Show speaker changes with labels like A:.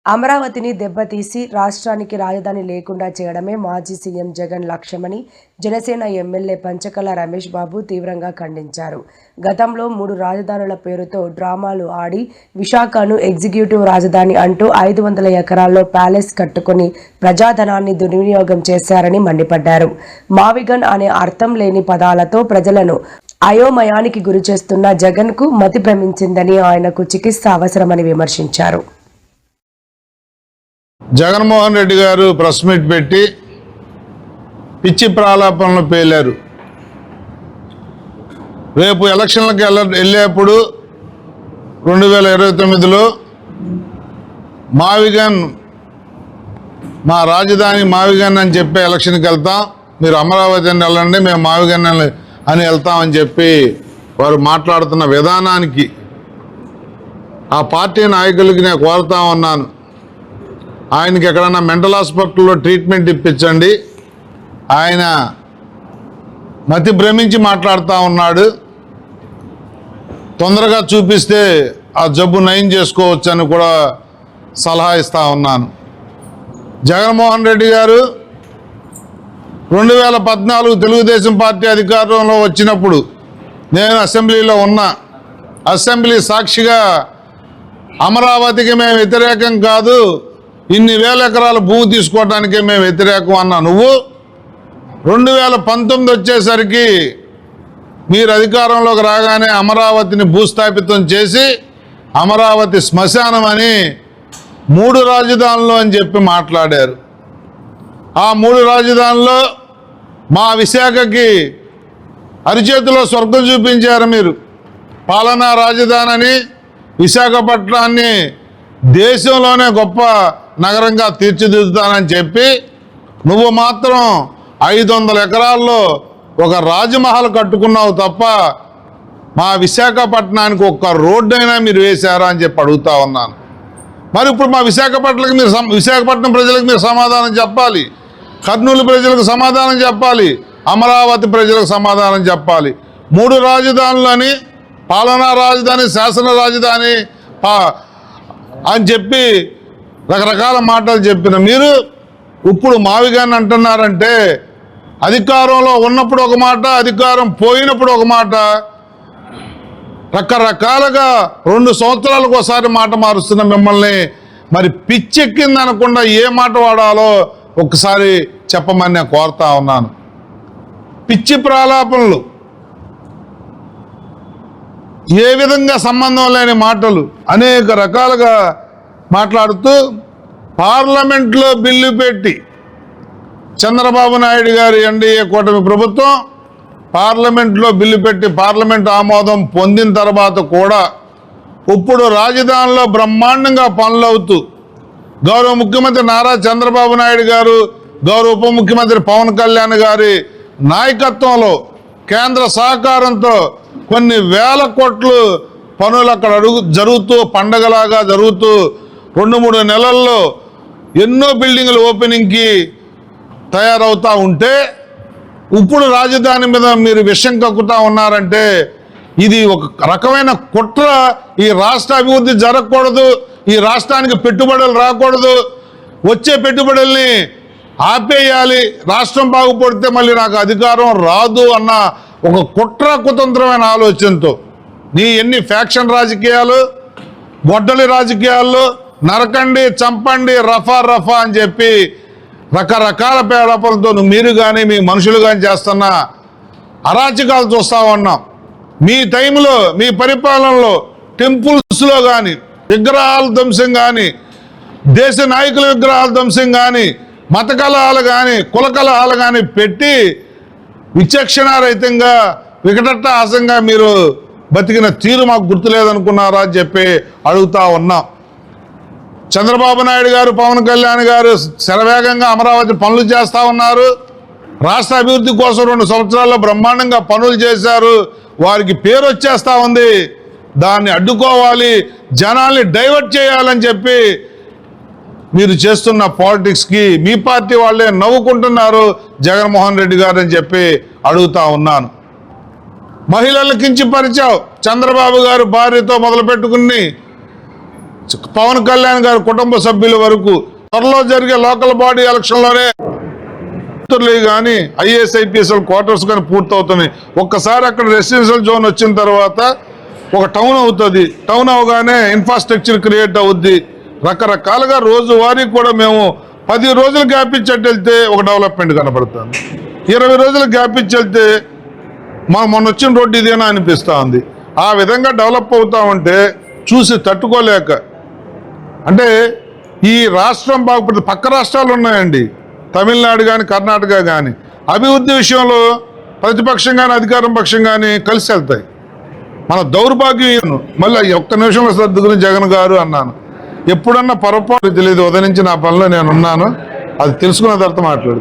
A: అమరావతిని దెబ్బతీసి రాష్ట్రానికి రాజధాని లేకుండా చేయడమే మాజీ సీఎం జగన్ లక్ష్యమని జనసేన ఎమ్మెల్యే పంచకర్ల రమేష్ బాబు తీవ్రంగా ఖండించారు. గతంలో 3 రాజధానుల పేరుతో డ్రామాలు ఆడి విశాఖను ఎగ్జిక్యూటివ్ రాజధాని అంటూ 500 ఎకరాల్లో ప్యాలెస్ కట్టుకుని ప్రజాధనాన్ని దుర్వినియోగం చేశారని మండిపడ్డారు. మావిగన్ అనే అర్థం లేని పదాలతో ప్రజలను అయోమయానికి గురిచేస్తున్న జగన్కు మతి భ్రమించిందని, ఆయనకు చికిత్స అవసరమని విమర్శించారు.
B: జగన్మోహన్ రెడ్డి గారు ప్రెస్ మీట్ పెట్టి పిచ్చి ప్రాలాపనలు పేలారు. రేపు ఎలక్షన్లకు వెళ్ళేప్పుడు 2029లో మావిగన్ మా రాజధాని మావిగన్ అని చెప్పి ఎలక్షన్కి వెళ్తాం, మీరు అమరావతి అని వెళ్ళండి, మేము మావిగన్ అని వెళ్తామని చెప్పి వారు మాట్లాడుతున్న విధానానికి ఆ పార్టీ నాయకులకి నేను కోరుతా ఉన్నాను, ఆయనకి ఎక్కడన్నా మెంటల్ హాస్పిటల్లో ట్రీట్మెంట్ ఇప్పించండి. ఆయన మతి భ్రమించి మాట్లాడుతూ ఉన్నాడు. తొందరగా చూపిస్తే ఆ జబ్బు నయం చేసుకోవచ్చు అని కూడా సలహా ఇస్తూ ఉన్నాను. జగన్మోహన్ రెడ్డి గారు 2014 తెలుగుదేశం పార్టీ అధికారంలో వచ్చినప్పుడు నేను అసెంబ్లీలో ఉన్నా. అసెంబ్లీ సాక్షిగా అమరావతికి మేము వ్యతిరేకం కాదు, ఇన్ని వేల ఎకరాల భూమి తీసుకోవడానికే మేము వ్యతిరేకం అన్నా. నువ్వు 2019 వచ్చేసరికి మీరు అధికారంలోకి రాగానే అమరావతిని భూస్థాపితం చేసి అమరావతి శ్మశానం అని 3 రాజధానులు అని చెప్పి మాట్లాడారు. ఆ 3 రాజధానుల్లో మా విశాఖకి అరిచేతిలో స్వర్గం చూపించారు. మీరు పాలనా రాజధాని అని విశాఖపట్నాన్ని దేశంలోనే గొప్ప నగరంగా తీర్చిదిద్దుతానని చెప్పి నువ్వు మాత్రం 500 ఎకరాల్లో ఒక రాజమహల్ కట్టుకున్నావు తప్ప మా విశాఖపట్నానికి ఒక్క రోడ్డు అయినా మీరు వేశారా అని చెప్పి అడుగుతా ఉన్నాను. మరి ఇప్పుడు మా విశాఖపట్నం ప్రజలకు మీరు సమాధానం చెప్పాలి, కర్నూలు ప్రజలకు సమాధానం చెప్పాలి, అమరావతి ప్రజలకు సమాధానం చెప్పాలి. 3 రాజధానులని పాలనా రాజధాని, శాసన రాజధాని అని చెప్పి రకరకాల మాటలు చెప్పిన మీరు ఇప్పుడు మావిగాని అంటున్నారంటే అధికారంలో ఉన్నప్పుడు ఒక మాట, అధికారం పోయినప్పుడు ఒక మాట, రకరకాలుగా 2 సంవత్సరాలకు ఒకసారి మాట మారుస్తున్న మిమ్మల్ని మరి పిచ్చెక్కింది అనకుండా ఏ మాట వాడాలో ఒకసారి చెప్పమని నేను కోరుతా ఉన్నాను. పిచ్చి ప్రాలాపనలు, ఏ విధంగా సంబంధం లేని మాటలు అనేక రకాలుగా మాట్లాడుతూ పార్లమెంట్లో బిల్లు పెట్టి చంద్రబాబు నాయుడు గారి ఎన్డీఏ కూటమి ప్రభుత్వం పార్లమెంట్లో బిల్లు పెట్టి పార్లమెంట్ ఆమోదం పొందిన తర్వాత కూడా ఇప్పుడు రాజధానిలో బ్రహ్మాండంగా పనులు అవుతూ గౌరవ ముఖ్యమంత్రి నారా చంద్రబాబు నాయుడు గారు, గౌరవ ఉప ముఖ్యమంత్రి పవన్ కళ్యాణ్ గారి నాయకత్వంలో కేంద్ర సహకారంతో కొన్ని వేల కోట్లు పనులు అక్కడ జరుగుతూ పండగలాగా జరుగుతూ 2-3 నెలల్లో ఎన్నో బిల్డింగులు ఓపెనింగ్కి తయారవుతూ ఉంటే ఇప్పుడు రాజధాని మీద మీరు విషం కక్కుతూ ఉన్నారంటే ఇది ఒక రకమైన కుట్ర. ఈ రాష్ట్ర అభివృద్ధి జరగకూడదు, ఈ రాష్ట్రానికి పెట్టుబడులు రాకూడదు, వచ్చే పెట్టుబడుల్ని ఆపేయాలి, రాష్ట్రం బాగుపడితే మళ్ళీ నాకు అధికారం రాదు అన్న ఒక కుట్ర కుతంత్రమైన ఆలోచనతో నీ ఎన్ని ఫ్యాక్షన్ రాజకీయాలు, గొడ్డలి రాజకీయాల్లో నరకండి, చంపండి, రఫా రఫా అని చెప్పి రకరకాల పేడపలతో మీరు కానీ మీ మనుషులు కానీ చేస్తున్న అరాచకాలు చూస్తూ ఉన్నాం. మీ టైంలో, మీ పరిపాలనలో టెంపుల్స్లో కానీ విగ్రహాల ధ్వంసం కానీ, దేశ నాయకుల విగ్రహాల ధ్వంసం కానీ, మత కలహాలు కానీ, కుల కలహాలు కానీ పెట్టి విచక్షణారహితంగా వికటట్టహాసంగా మీరు బతికిన తీరు మాకు గుర్తులేదనుకున్నారా అని చెప్పి అడుగుతా ఉన్నాం. చంద్రబాబు నాయుడు గారు, పవన్ కళ్యాణ్ గారు శరవేగంగా అమరావతి పనులు చేస్తూ ఉన్నారు. రాష్ట్ర అభివృద్ధి కోసం 2 సంవత్సరాల్లో బ్రహ్మాండంగా పనులు చేశారు. వారికి పేరు వచ్చేస్తూ ఉంది. దాన్ని అడ్డుకోవాలి, జనాల్ని డైవర్ట్ చేయాలని చెప్పి మీరు చేస్తున్న పాలిటిక్స్కి మీ పార్టీ వాళ్ళే నవ్వుకుంటున్నారు జగన్మోహన్ రెడ్డి గారు అని చెప్పి అడుగుతా ఉన్నాను. మహిళలు కించపరిచావు. చంద్రబాబు గారు భార్యతో మొదలుపెట్టుకుని పవన్ కళ్యాణ్ గారి కుటుంబ సభ్యుల వరకు త్వరలో జరిగే లోకల్ బాడీ ఎలక్షన్లోనే కానీ ఐఏఎస్ ఐపీఎస్ క్వార్టర్స్ కానీ పూర్తవుతున్నాయి. ఒక్కసారి అక్కడ రెసిడెన్షియల్ జోన్ వచ్చిన తర్వాత ఒక టౌన్ అవుతుంది. టౌన్ అవగానే ఇన్ఫ్రాస్ట్రక్చర్ క్రియేట్ అవుద్ది. రకరకాలుగా రోజువారీ కూడా మేము 10 రోజులు గ్యాప్ ఇచ్చేట్టు వెళ్తే ఒక డెవలప్మెంట్ కనపడుతుంది. 20 రోజులు గ్యాప్ ఇచ్చి వెళ్తే మొన్న వచ్చిన రోడ్డు ఇదేనా అనిపిస్తూ ఉంది. ఆ విధంగా డెవలప్ అవుతా ఉంటే చూసి తట్టుకోలేక, అంటే ఈ రాష్ట్రం బాగుపడితే పక్క రాష్ట్రాలు ఉన్నాయండి, తమిళనాడు కానీ కర్ణాటక కానీ, అభివృద్ధి విషయంలో ప్రతిపక్షం కానీ అధికారం పక్షం కానీ కలిసి వెళ్తాయి. మన దౌర్భాగ్యం. మళ్ళీ ఒక్క నిమిషంలో సర్దుకుని జగన్ గారు అన్నాను. ఎప్పుడన్నా పొరపాటు తెలియదు, ఉదయం నుంచి నా పనిలో నేను ఉన్నాను. అది తెలుసుకున్న తర్వాత మాట్లాడు.